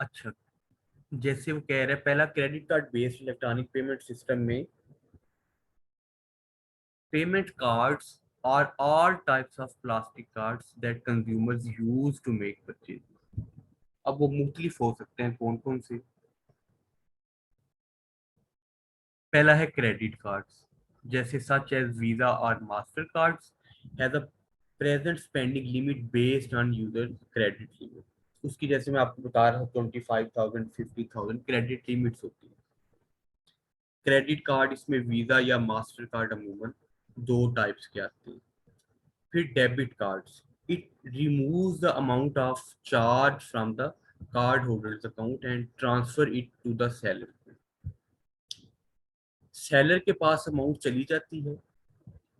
अच्छा, जैसे वो कह रहे हैं, पहला credit card based electronic payment system में payment cards are all types of plastic cards that consumers use to make purchases. अब वो मुख्तलिफ हो सकते हैं, कौन कौन से? पहला है क्रेडिट कार्ड्स, जैसे सच एज वीजा और master cards has a present spending limit based on user credit limit. उसकी जैसे मैं आपको बता रहा हूँ 25,000 50,000 क्रेडिट लिमिट्स होती है। क्रेडिट कार्ड इसमें वीजा या मास्टर कार्ड अमूमन दो टाइप्स के आते हैं। फिर debit cards, it removes the amount of charge from the card holders account and transfer it to the seller. Seller के पास अमाउंट चली जाती है,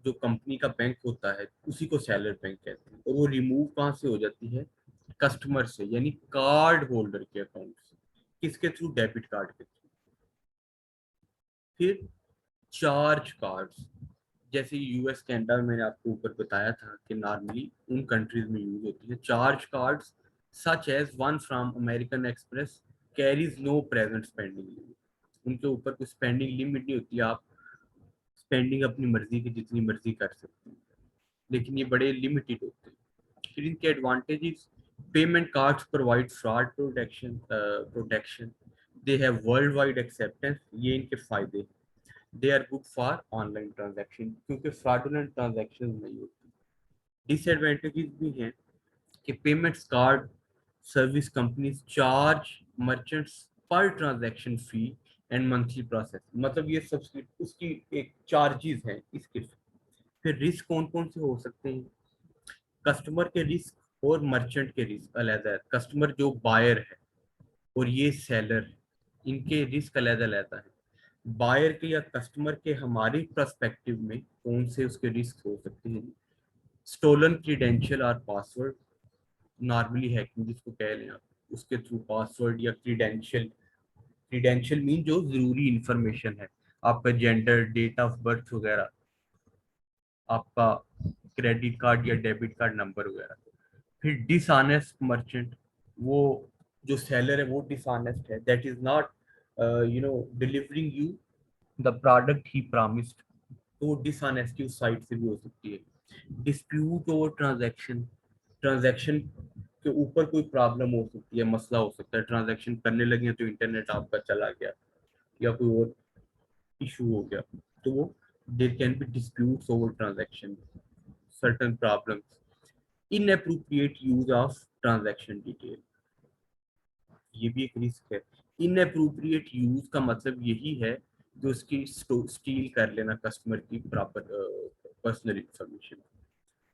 जो कंपनी का बैंक होता है उसी को सेलर बैंक कहते हैं, और वो रिमूव कहाँ से हो जाती है? कस्टमर से, यानी कार्ड होल्डर के अकाउंट से। किसके थ्रू? डेबिट कार्ड के थ्रू। फिर चार्ज कार्ड्स, जैसे यूएस कनाडा में मैंने आपको ऊपर बताया था कि नॉर्मली उन कंट्रीज में यूज होती है charge cards, such as one from American Express carries no present spending limit. उनके ऊपर कोई स्पेंडिंग लिमिट नहीं होती, आप स्पेंडिंग अपनी मर्जी की जितनी मर्जी कर सकते हैं, लेकिन ये बड़े लिमिटेड होते हैं। फिर इनके advantages, payment cards provide fraud protection, they have world wide acceptance, ये इनके फायदे। They are good for online transaction, क्योंकि फ्रॉडुलेंट ट्रांजैक्शन नहीं होती। डिसएडवांटेजेस भी हैं कि payments card service companies charge merchants पर transaction fee and monthly process, मतलब ये सब उसकी एक चार्जेस हैं इसके। फिर रिस्क कौन कौन से हो सकते हैं? कस्टमर के रिस्क और मर्चेंट के रिस्क अलग है। कस्टमर जो बायर है और ये सेलर, इनके रिस्क अलग अलग है। बायर के या कस्टमर के हमारे पर्सपेक्टिव में कौन से उसके रिस्क हो सकते हैं? स्टोलन क्रीडेंशियल और पासवर्ड, नॉर्मली हैकिंग जिसको कह लें आप, उसके थ्रू पासवर्ड या क्रीडेंशियल, क्रीडेंशियल मीन जो जरूरी इंफॉर्मेशन है, आपका जेंडर, डेट ऑफ बर्थ वगैरह, आपका क्रेडिट कार्ड या डेबिट कार्ड नंबर वगैरह। फिर डिसऑनेस्ट मर्चेंट, वो जो सेलर है वो डिसऑनेस्ट है, that is not delivering you the product he promised, तो वो डिसऑनेस्टी उस साइड से भी हो सकती है। डिस्प्यूट ओवर ट्रांजैक्शन, ट्रांजैक्शन के ऊपर कोई प्रॉब्लम हो सकती है, मसला हो सकता है, ट्रांजैक्शन करने लगे तो इंटरनेट आपका चला गया या कोई और इशू हो गया, तो वो there can be disputes over transaction, certain problems. Inappropriate use of transaction detail, ये भी एक रिस्क है। इनएप्रोप्रिएट यूज का मतलब यही है कि उसकी स्टील कर लेना कस्टमर की प्रॉपर पर्सनल इंफॉर्मेशन।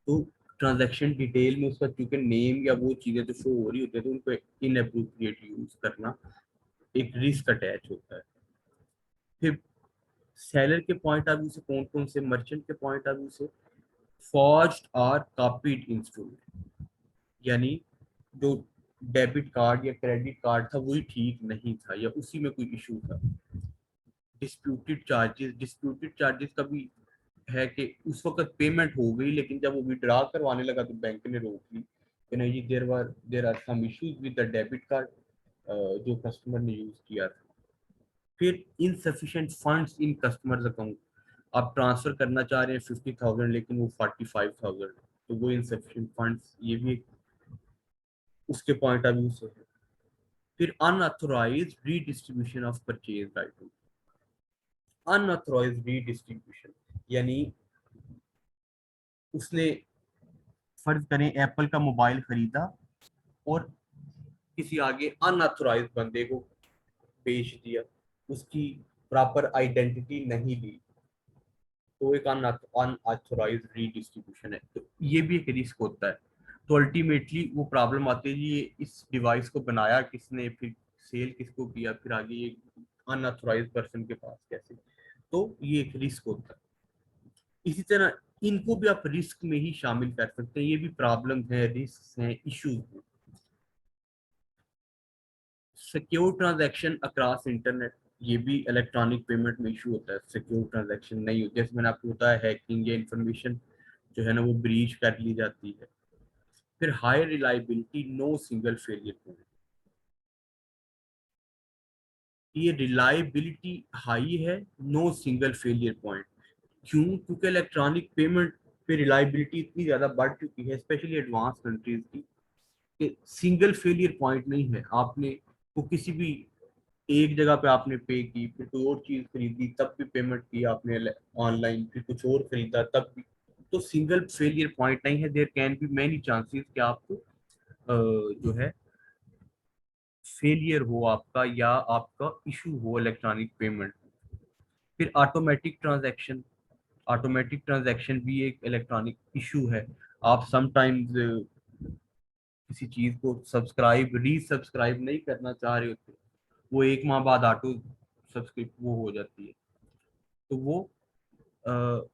तो ट्रांजैक्शन डिटेल में उसका क्योंकि नेम या वो चीजें तो शो हो रही होती है, तो उनको इनएप्रोप्रिएट यूज करना एक रिस्क अटैच होता है। फिर सेलर के पॉइंट ऑफ व्यू से कौन कौन से, मर्चेंट के पॉइंट ऑफ व्यू से, फॉर्ज्ड और कॉपीड इंस्ट्रूमेंट, यानी जो डेबिट कार्ड या क्रेडिट कार्ड था वही ठीक नहीं था या उसी में कोई इशू था। डिस्प्यूटेड चार्जेस, डिस्प्यूटेड चार्जेस का भी है कि उस वक्त पेमेंट हो गई, लेकिन जब वो विड्रॉ करवाने लगा तो बैंक ने रोक ली कि नहीं जी, there are some issues with the debit card जो कस्टमर ने यूज किया था। फिर insufficient funds in customers account, आप ट्रांसफर करना चाह रहे हैं 50,000 लेकिन वो 45,000, तो वो इनसफिशिएंट फंड्स, ये भी उसके पॉइंट ऑफ व्यू से है। फिर unauthorised redistribution of purchase item, unauthorised redistribution यानी उसने, फर्ज करें एप्पल का मोबाइल खरीदा और किसी आगे अनऑथोराइज्ड बंदे को बेच दिया, उसकी प्रॉपर आइडेंटिटी नहीं ली, तो एक अनऑथोराइज्ड रीडिस्ट्रीब्यूशन है, तो ये भी एक रिस्क होता है। तो अल्टीमेटली वो प्रॉब्लम आती है जी, ये इस डिवाइस को बनाया किसने, फिर सेल किसको किया, फिर आगे ये अनऑथोराइज्ड पर्सन के पास कैसे, तो ये एक रिस्क होता है। इसी तरह इनको भी आप रिस्क में ही शामिल कर सकते हैं, ये भी प्रॉब्लम है, रिस्क हैं, इश्यूज हैं। सिक्योर ट्रांजैक्शन अक्रॉस इंटरनेट, ये भी इलेक्ट्रॉनिक पेमेंट में इशू होता है, सिक्योर ट्रांजैक्शन नहीं होती, जैसे मैंने आपको बताया हैकिंग या इंफॉर्मेशन जो है ना वो ब्रीच कर ली जाती है। फिर high reliability, no single failure point, ये रिलायबिलिटी हाई है, नो सिंगल फेलियर पॉइंट। क्यों? क्योंकि इलेक्ट्रॉनिक पेमेंट पे रिलायबिलिटी इतनी ज़्यादा बढ़ चुकी है, स्पेशली एडवांस कंट्रीज की, कि सिंगल फेलियर पॉइंट नहीं है। आपने को किसी भी एक जगह पे आपने पे की, फिर कोई और चीज़ खरीदी तब भी पेमेंट की आपने ऑनलाइन, फिर कुछ और खरीदा तब भी, तो सिंगल फेलियर पॉइंट नहीं है। There can be many chances कि आपको जो है फेलियर हो आपका, या आपका इशू हो इलेक्ट्रॉनिक पेमेंट। फिर ऑटोमेटिक ट्रांजैक्शन भी एक इलेक्ट्रॉनिक इशू है। आप समटाइम्स किसी चीज को सब्सक्राइब रीसब्सक्राइब नहीं करना चाह रहे होते, वो एक माह बाद ऑटो सब्सक्रिप वो हो जाती है, तो वो अ,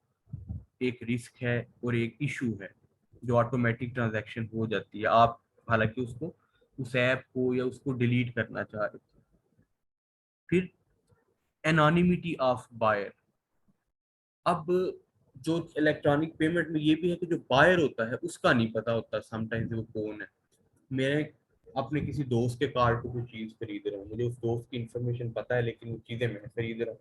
एक रिस्क है और एक इशू है जो ऑटोमेटिक ट्रांजैक्शन हो जाती है। आप हालांकि उसको उस ऐप को या उसको डिलीट करना चाह रहे थे। फिर एनोनिमिटी ऑफ बायर। अब जो इलेक्ट्रॉनिक पेमेंट में ये भी है कि जो बायर होता है उसका नहीं पता होता समटाइम्स वो कौन है। मैं अपने किसी दोस्त के कार्ड पे कोई चीज खरीद रहा हूँ, मुझे उस दोस्त की इन्फॉर्मेशन पता है, लेकिन वो चीजें मैं खरीद रहा हूँ,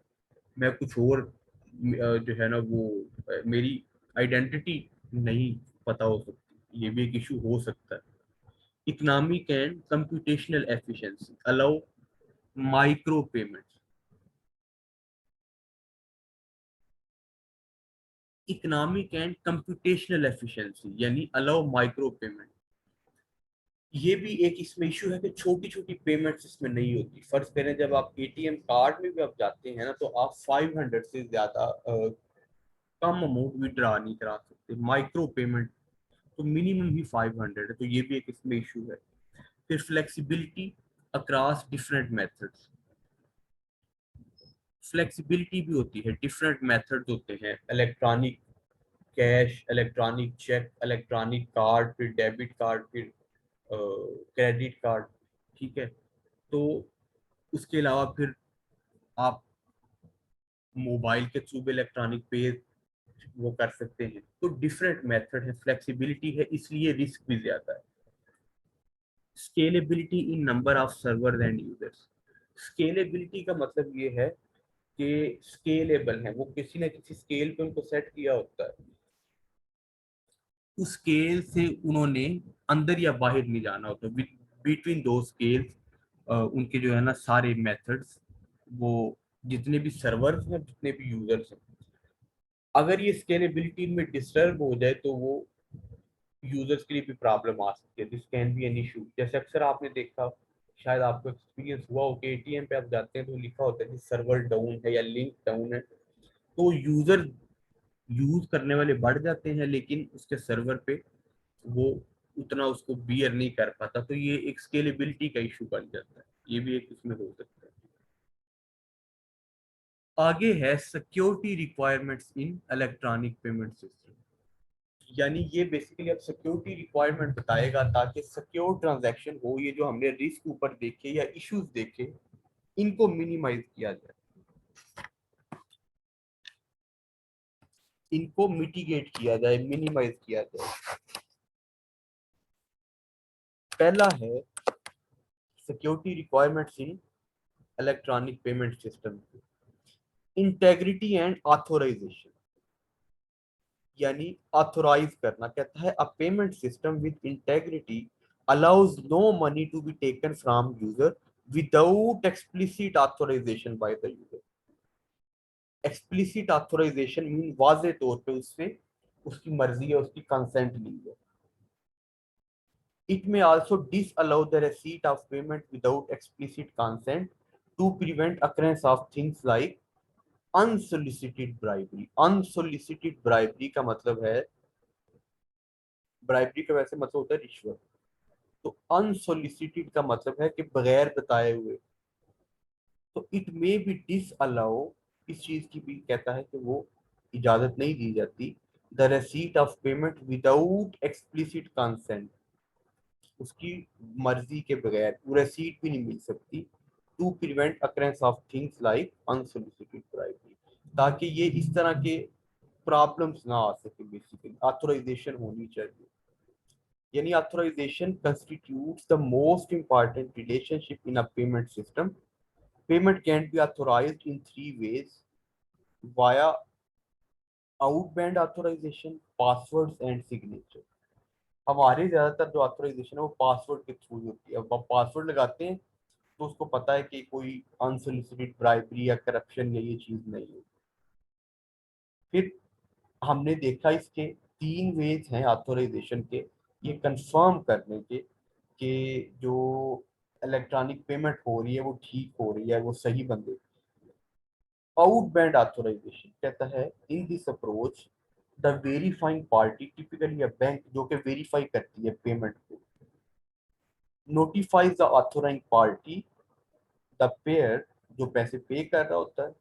मैं कुछ और जो है ना वो मेरी आइडेंटिटी नहीं पता हो सकती, ये भी एक इशू हो सकता है। Economic and computational efficiency allow micro payments. Economic and computational efficiency यानी अलाउ माइक्रो पेमेंट, ये भी एक इसमें इशू है कि छोटी छोटी पेमेंट्स इसमें नहीं होती। फर्ज करें जब आप एटीएम कार्ड में भी आप जाते हैं ना, तो आप 500 से ज्यादा कम अमाउंट विड्रॉ नहीं करा सकते। माइक्रो पेमेंट तो मिनिमम ही 500 है, तो ये भी एक इसमें इशू है। फिर flexibility across different methods, flexibility भी होती है, डिफरेंट मेथड्स होते हैं, electronic cash, electronic cheque, electronic card, फिर डेबिट कार्ड, फिर क्रेडिट कार्ड, ठीक है। तो उसके अलावा फिर आप मोबाइल के थ्रू भी इलेक्ट्रॉनिक पे वो कर सकते हैं। तो डिफरेंट मेथड है, फ्लेक्सिबिलिटी है, इसलिए रिस्क भी ज्यादा है। Scalability in number of server and users. Scalability का मतलब ये है कि स्केलेबल है, वो किसी ना किसी स्केल पे उनको सेट किया होता है, उस स्केल से उन्होंने अंदर या बाहर नहीं जाना होता। बिटवीन दो स्केल उनके जो है ना सारे मेथड्स, वो जितने भी सर्वर्स हैं जितने भी यूजर्स हैं, अगर ये स्केलेबिलिटी में डिस्टर्ब हो जाए तो वो यूजर्स के लिए भी प्रॉब्लम आ सकती है। This can be an issue. जैसे अक्सर आपने देखा, शायद आपको एक्सपीरियंस हुआ हो कि एटीएम पे आप जाते हैं तो लिखा होता है कि सर्वर डाउन है या लिंक डाउन है, तो यूजर यूज करने वाले बढ़ जाते हैं, लेकिन उसके सर्वर पे वो उतना उसको बियर नहीं कर पाता, तो ये एक स्केलेबिलिटी का इशू बन जाता है, ये भी एक इसमें हो सकता है। आगे है security requirements in electronic payment system, यानी ये बेसिकली अब सिक्योरिटी रिक्वायरमेंट बताएगा ताकि सिक्योर ट्रांजैक्शन हो। ये जो हमने रिस्क ऊपर देखे या इश्यूज देखे, इनको मिनिमाइज किया जाए, इनको मिटिगेट किया जाए, मिनिमाइज किया जाए। पहला है security requirements in electronic payment system, integrity and authorization, यानी ऑथोराइज करना। कहता है a payment system with integrity allows no money to be taken from user without explicit authorization by the user। Explicit authorization mean वाजे तौर पे उससे उसकी मर्जी है, उसकी कंसेंट ली है। It may also disallow the receipt of payment without explicit consent to prevent occurrence of things like unsolicited bribery. Unsolicited bribery का मतलब है, ब्राइबरी का वैसे मतलब होता है रिश्वत, तो अनसोलिसिटेड का मतलब है कि बगैर बताए हुए। तो इट मे बी डिसअलाउ, इस चीज की भी कहता है कि वो इजाजत नहीं दी जाती, the receipt of payment without explicit consent, उसकी मर्जी के बगैर वो रिसीट भी नहीं मिल सकती, to prevent occurrence of things like unsolicited bribery, ताकि ये इस तरह के प्रॉब्लम्स ना आ सके। बेसिकली ऑथोराइजेशन होनी चाहिए, यानी authorization constitutes the most important relationship in a payment system. Payment can be authorized in three ways: via outbound authorization, passwords and signature. हमारे ज्यादातर जो ऑथराइजेशन है वो पासवर्ड के थ्रू होती है। अब पासवर्ड लगाते हैं तो उसको पता है कि कोई अनसोलिसिटेड ब्राइबरी या करप्शन या ये चीज नहीं है। फिर हमने देखा इसके तीन वेज हैं ऑथराइजेशन के, ये कंफर्म करने के कि जो इलेक्ट्रॉनिक पेमेंट हो रही है वो ठीक हो रही है, वो सही बंदे। आउटबाउंड ऑथराइजेशन कहता है in this approach the verifying party, typically a bank जो कि वेरीफाई करती है पेमेंट को, notifies the authorising party, the pair जो पैसे पे कर रहा होता है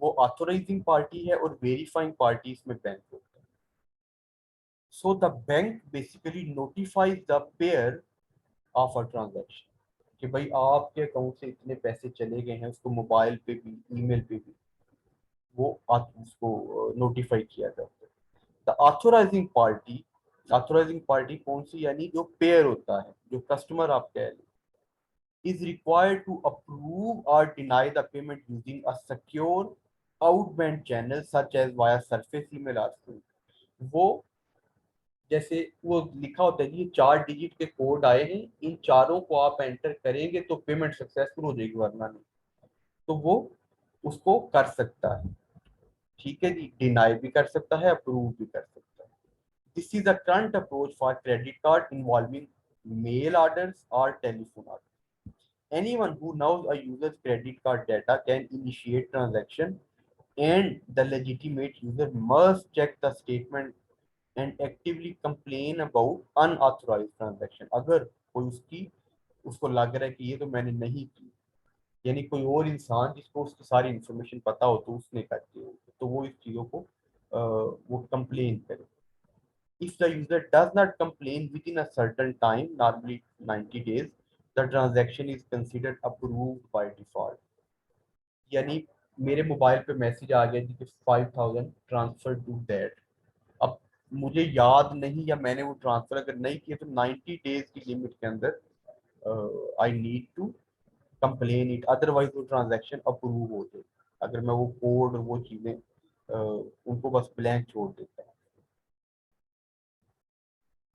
वो ऑथराइजिंग पार्टी है और वेरीफाइंग पार्टी इसमें बैंक होता है। So the bank basically notifies the pair of a transaction कि भाई आपके अकाउंट से इतने पैसे चले गए हैं, उसको मोबाइल पे भी ईमेल पे भी वो उसको नोटिफाई किया जाता है। द ऑथराइजिंग पार्टी कौन सी, यानी जो पेयर होता है, जो कस्टमर आप कह लें, is required to approve or deny the payment using a secure outbound channel such as via surface email or phone। वो जैसे वो लिखा होता है कि ये 4 डिजिट के कोड आए हैं, इन चारों को आप एंटर करेंगे तो पेमेंट सक्सेसफुल हो जाएगी, वरना नहीं। तो वो उसको कर सकता है, ठीक है जी, डिनाई भी कर सकता है, अप्रूव भी कर सकता है। This is a current approach for credit card involving mail orders और telephone order. Anyone who knows a user's credit card data can initiate transaction, and the legitimate user must check the statement and actively complain about unauthorized transaction। अगर कोई उसको लग रहा है कि ये तो मैंने नहीं की, यानी कोई और इंसान जिसको उसकी सारी इंफॉर्मेशन पता हो तो उसने कर दी हो, तो वो इस चीज़ों को वो कंप्लेन करे। If the user does not complain within a certain time, normally 90 days, the transaction is considered approved by default। यानी मेरे मोबाइल पे मैसेज आ गया कि 5000 ट्रांसफर टू दैट, अब मुझे याद नहीं या मैंने वो ट्रांसफर अगर नहीं किया तो 90 डेज की लिमिट के अंदर I need to complain it, otherwise वो ट्रांजैक्शन अप्रूव हो जाए अगर मैं वो कोड और वो चीज़ें उनको बस ब्लैंक छोड़ देता हूँ।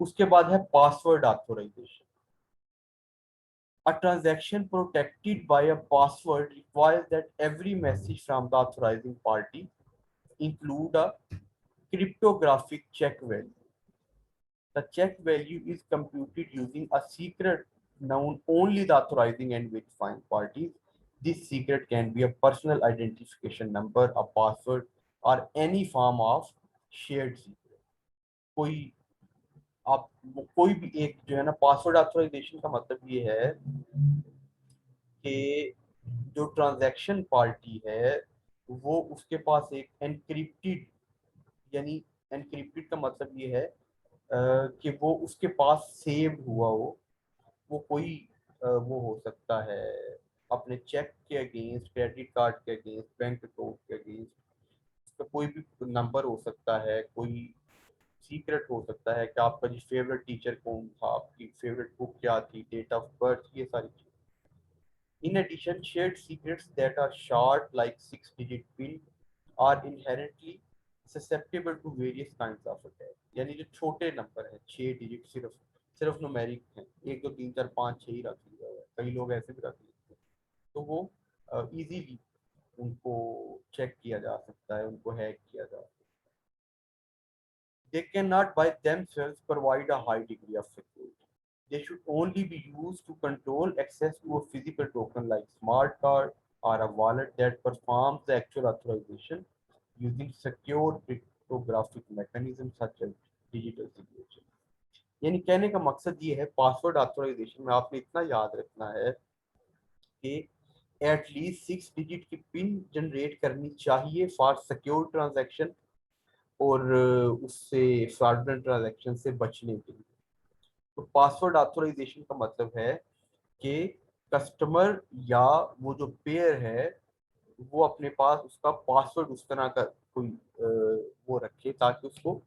उसके बाद है password authorization. A transaction protected by a password requires that every message from the authorizing party include a cryptographic check value. The check value is computed using a secret known only the authorizing and verifying parties. This secret can be a personal identification number, a password, or any form of shared secret। कोई आप कोई भी एक जो है ना, password authorisation का मतलब ये है कि जो ट्रांजैक्शन पार्टी है वो उसके पास एक एनक्रिप्टेड, यानी एनक्रिप्टेड का मतलब ये है कि वो उसके पास सेव हुआ हो, वो कोई वो हो सकता है अपने चेक के अगेंस्ट, क्रेडिट कार्ड के अगेंस्ट, बैंक अकाउंट के अगेंस्ट, उसका कोई भी नंबर हो सकता है, कोई सीक्रेट हो सकता है कि आपका जी फेवरेट टीचर कौन था, आपकी फेवरेट बुक क्या थी, डेट ऑफ बर्थ, ये सारी चीज़। In addition, shared secrets that are short, like 6-digit PIN, are inherently susceptible to various kinds of attack। यानी जो छोटे नंबर है, 6 डिजिट, सिर्फ न्यूमेरिक है, 1 2 3 4 5 6 ही रख लिया हुआ है, कई लोग ऐसे भी रख लेते हैं, तो वो इजीली उनको चेक किया जा सकता है, उनको हैक किया जा सकता है। They cannot by themselves provide a high degree of security। They should only be used to control access to a physical token like smart card or a wallet that performs the actual authorization using secure cryptographic mechanisms such as digital signature। यानी कहने का मकसद ये है, password authorisation में आपने इतना याद रखना है कि एटलीस्ट 6 डिजिट की पिन जनरेट करनी चाहिए फॉर सिक्योर ट्रांजैक्शन और उससे फ्रॉडुलेंट ट्रांजैक्शन से बचने के लिए। तो पासवर्ड ऑथराइजेशन का मतलब है कि कस्टमर या वो जो पेयर है वो अपने पास उसका पासवर्ड उस तरह का कोई वो रखे ताकि उसको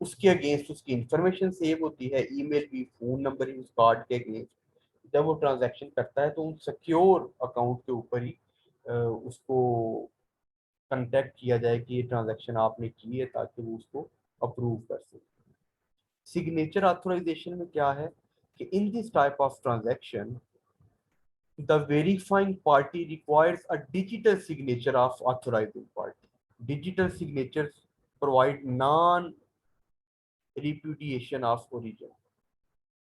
उसके अगेंस्ट उसकी इंफॉर्मेशन सेव होती है, ईमेल भी, फोन नंबर भी उस कार्ड के अगेंस्ट, जब वो ट्रांजैक्शन करता है तो उन सिक्योर अकाउंट के ऊपर ही उसको कंटेक्ट किया जाए कि ये ट्रांजैक्शन आपने की है, ताकि वो उसको अप्रूव कर सके। सिग्नेचर ऑथराइजेशन में क्या है कि in this type of transaction the verifying party requires a digital signature of authorizing party. Digital signatures provide non-repudiation of origin.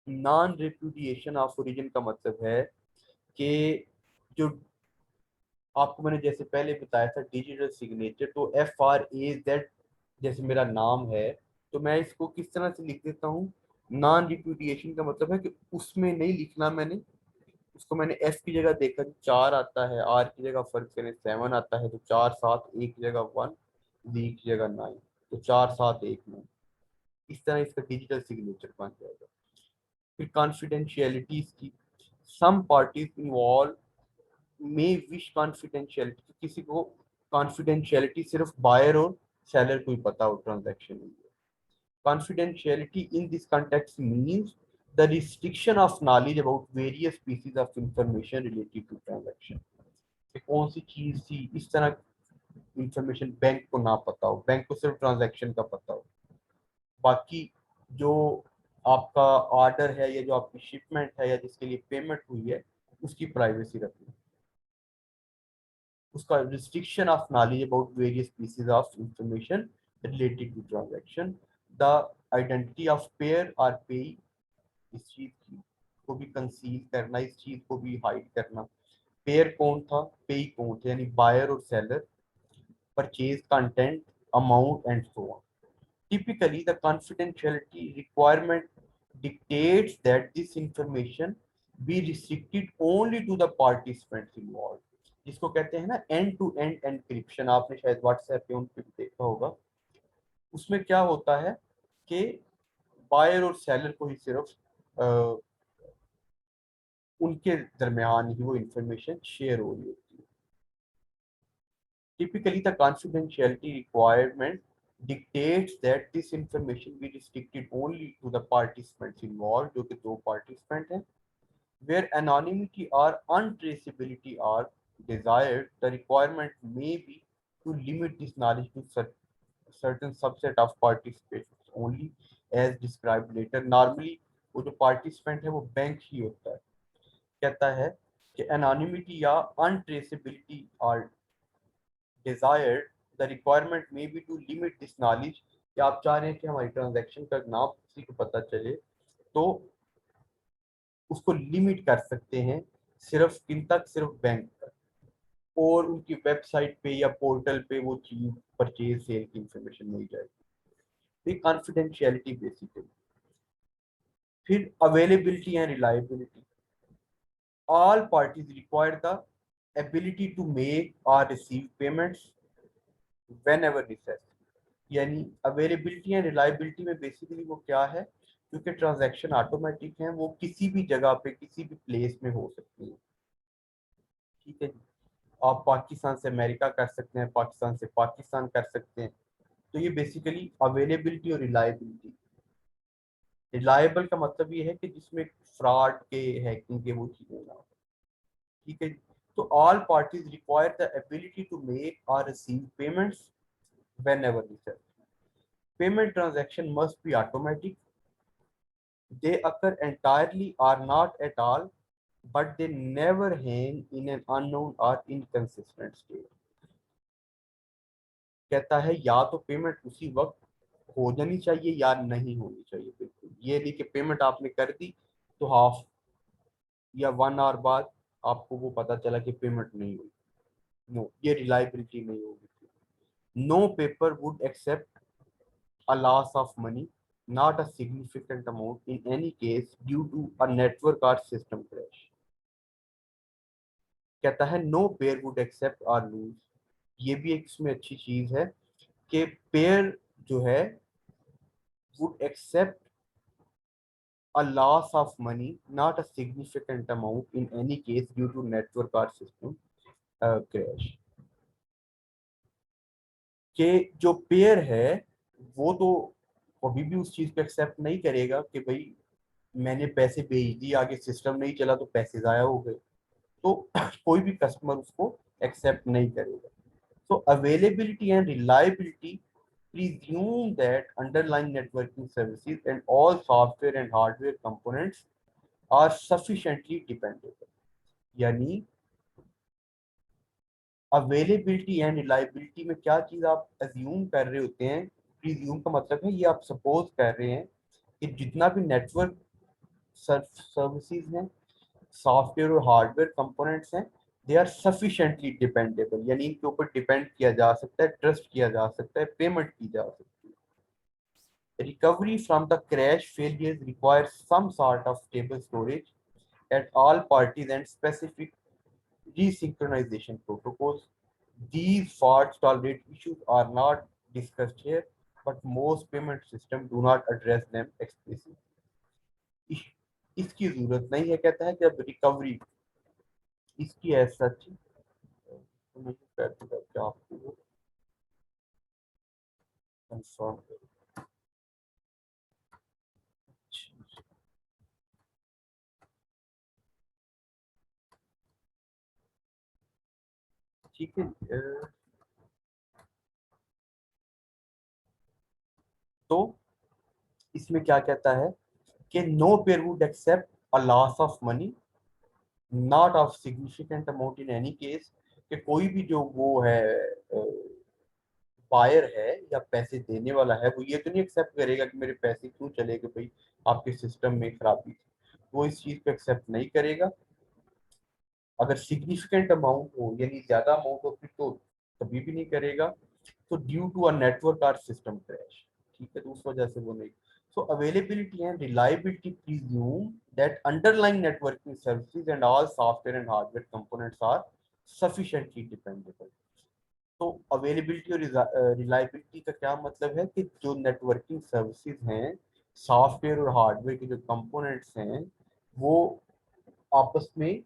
Non-repudiation of origin का मतलब है कि जो आपको मैंने जैसे पहले बताया था डिजिटल सिग्नेचर, तो FRAZ जैसे मेरा नाम है, तो मैं इसको किस तरह से लिख देता हूँ। नॉन रिप्यूडिएशन का मतलब है कि उसमें नहीं लिखना मैंने, उसको मैंने एफ की जगह देखा तो 4 आता है, आर की जगह फर्क करें 7 आता है, तो 4 7 1 की जगह 1, डी की जगह 9, तो 4 7 1 9। इस तरह इसका डिजिटल सिग्नेचर बन जाएगा। फिर कॉन्फिडेंशियलिटी की, सम पार्टीज इन्वॉल्व मे विश कॉन्फिडेंशियलिटी, किसी को कॉन्फिडेंशियलिटी सिर्फ बायर और सेलर को ही पता हो ट्रांजैक्शन में। Confidentiality in this context means the restriction of knowledge about various pieces of information related to transaction. कि कौन सी चीज थी, इस तरह इंफॉर्मेशन बैंक को ना पता हो, बैंक को सिर्फ ट्रांजैक्शन का पता हो, बाकी जो आपका ऑर्डर है या जो आपकी शिपमेंट है या जिसके लिए पेमेंट हुई है उसकी प्राइवेसी रखनी। उसका restriction of knowledge about various pieces of information related to transaction. The identity of payer और पे, इस चीज की को भी कंसील करना, इस चीज को भी हाइड करना। पेयर कौन था, पे कौन थे, यानी बायर और seller, purchase content, amount and so on. Typically the confidentiality requirement dictates that this information be restricted only to the participants involved, जिसको कहते हैं ना एंड टू एंड एनक्रिप्शन। आपने शायद व्हाट्सएप पे उन पे देखा होगा। उसमें क्या होता है कि बायर और सेलर को ही सिर्फ उनके दरमियान ही वो इंफॉर्मेशन शेयर हो रही होती है। Typically the confidentiality requirement dictates that this information be restricted only to the participants involved, जो कि 2 पार्टिसिपेंट हैं, where anonymity or untraceability are desired. The requirement may be to limit this knowledge to certain subset of participants only as described later. Normally वो जो participant है वो bank ही होता है। कहता है कि anonymity या untraceability are desired. The requirement may be to limit this knowledge, कि आप चाह रहे हैं कि हमारी ट्रांजैक्शन का नाम किसी को पता चले, तो उसको लिमिट कर सकते हैं सिर्फ किन तक, सिर्फ बैंक तक, और उनकी वेबसाइट पे या पोर्टल पे वो चीज परचेज सेल की इंफॉर्मेशन मिल जाएगी। ये कॉन्फिडेंशियलिटी बेसिकली। फिर availability and reliability, all parties require the ability to make और रिसीव पेमेंट्स व्हेनेवर नेसेसरी। यानी अवेलेबिलिटी एंड रिलायबिलिटी में बेसिकली वो क्या है, क्योंकि ट्रांजैक्शन ऑटोमेटिक है, वो किसी भी जगह पे किसी भी प्लेस में हो सकती है। ठीक है जी, आप पाकिस्तान से अमेरिका कर सकते हैं, पाकिस्तान से पाकिस्तान कर सकते हैं। तो ये बेसिकली अवेलेबिलिटी और रिलायबिलिटी। रिलायबल का मतलब ये है कि जिसमें फ्रॉड के, हैकिंग के वो चीजें ना हो। ठीक है, तो all parties require the ability to make और receive payments whenever necessary. Payment transaction must be automatic, they occur entirely or not at all, but they never hang in an unknown or inconsistent state। कहता है या तो payment उसी वक्त हो जानी चाहिए या नहीं होनी चाहिए। बिल्कुल ये नहीं कि पेमेंट आपने कर दी तो हाफ या 1 आवर बाद आपको वो पता चला कि पेमेंट नहीं हुई। नो, ये रिलायबिलिटी नहीं होगी। No payer would accept a loss of money, not a significant amount in any case due to a network or system crash। कहता है नो पेयर वुड एक्सेप्ट और लूज। ये भी एक इसमें अच्छी चीज है कि पेयर जो है would accept a loss of money, not a significant amount in any case due to network or system crash। कि जो पेयर है वो तो कभी भी उस चीज को एक्सेप्ट नहीं करेगा कि भाई मैंने पैसे भेज दिए, आगे सिस्टम नहीं चला तो पैसे ज़ाया हो गए, तो कोई भी कस्टमर उसको एक्सेप्ट नहीं करेगा. So availability and reliability presume that underlying networking services and all software and hardware components are sufficiently dependable. यानी अवेलेबिलिटी एंड रिलायबिलिटी में क्या चीज आप अज्यूम कर रहे होते हैं. प्रीज्यूम का मतलब है ये आप सपोज कर रहे हैं कि जितना भी नेटवर्क सर्विसेज हैं, सॉफ्टवेयर और हार्डवेयर कंपोनेंट्स हैं, दे आर सफिशिएंटली डिपेंडेबल, यानी इनके ऊपर डिपेंड किया जा सकता है, ट्रस्ट किया जा सकता है, पेमेंट की जा सकती है. Recovery from the crash failures requires some sort of stable storage at all parties and specific resynchronization protocols. These fault tolerant issues are not discussed here, but most payment systems do not address them explicitly. इसकी जरूरत नहीं है, कहता है कि अब recovery इसकी as such तो नहीं करते करके आपको कंफर्म. ठीक है. तो इसमें क्या कहता है कि no payer would accept a loss of money not of significant amount in any case, कि कोई भी जो वो है बायर है या पैसे देने वाला है, वो ये तो नहीं एक्सेप्ट करेगा कि मेरे पैसे क्यों चले गए भाई, आपके सिस्टम में खराबी थी. वो इस चीज को एक्सेप्ट नहीं करेगा. अगर सिग्निफिकेंट अमाउंट हो यानी ज्यादा अमाउंट हो फिर तो कभी भी नहीं करेगा. तो ड्यू टू अ नेटवर्क और सिस्टम क्रैश, ठीक है, तो उस वजह से वो नहीं. So availability and reliability presume that underlying networking services and all software and hardware components are sufficiently dependable. तो अवेलेबिलिटी और रिलायबिलिटी का क्या मतलब है कि जो नेटवर्किंग सर्विसेज हैं, सॉफ्टवेयर और हार्डवेयर के जो कंपोनेंट्स हैं, वो आपस में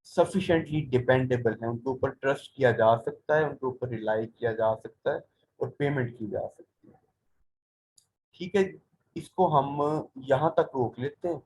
सफिशिएंटली डिपेंडेबल हैं, उनके ऊपर ट्रस्ट किया जा सकता है, उनके ऊपर रिलाई किया जा सकता है और पेमेंट की जा सकती है. ठीक है, इसको हम यहाँ तक रोक लेते हैं.